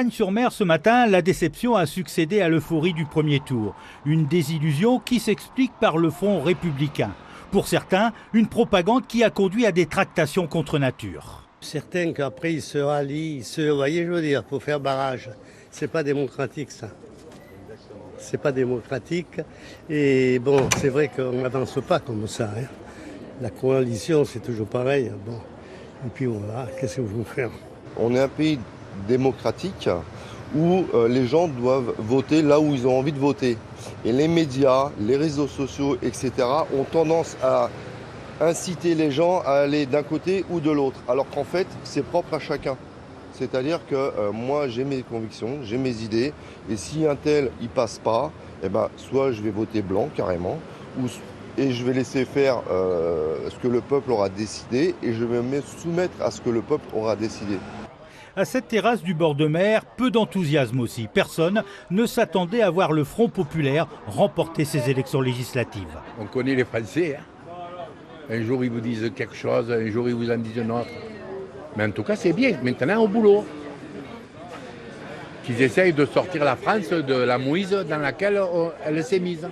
Sur-Mer, ce matin, la déception a succédé à l'euphorie du premier tour. Une désillusion qui s'explique par le front républicain. Pour certains, une propagande qui a conduit à des tractations contre nature. Certains qu'après ils se rallient, vous voyez, je veux dire, pour faire barrage. C'est pas démocratique ça. C'est pas démocratique. Et bon, c'est vrai qu'on n'avance pas comme ça. Hein. La coalition, c'est toujours pareil. Bon. Et puis voilà, qu'est-ce que vous faire? On est un pays démocratique où les gens doivent voter là où ils ont envie de voter. Et les médias, les réseaux sociaux, etc. ont tendance à inciter les gens à aller d'un côté ou de l'autre. Alors qu'en fait, c'est propre à chacun. C'est-à-dire que moi, j'ai mes convictions, j'ai mes idées. Et si un tel, il passe pas, eh ben, soit je vais voter blanc carrément, et je vais laisser faire ce que le peuple aura décidé, et je vais me soumettre à ce que le peuple aura décidé. À cette terrasse du bord de mer, peu d'enthousiasme aussi. Personne ne s'attendait à voir le Front populaire remporter ces élections législatives. On connaît les Français. Hein. Un jour, ils vous disent quelque chose, un jour, ils vous en disent un autre. Mais en tout cas, c'est bien. Maintenant, au boulot. Qu'ils essayent de sortir la France de la mouise dans laquelle elle s'est mise.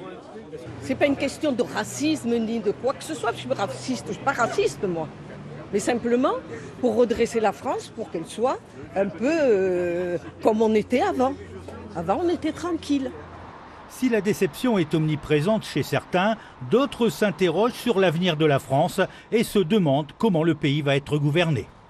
C'est pas une question de racisme ni de quoi que ce soit. Je suis pas raciste, moi. Mais simplement pour redresser la France, pour qu'elle soit un peu comme on était avant. Avant, on était tranquille. Si la déception est omniprésente chez certains, d'autres s'interrogent sur l'avenir de la France et se demandent comment le pays va être gouverné.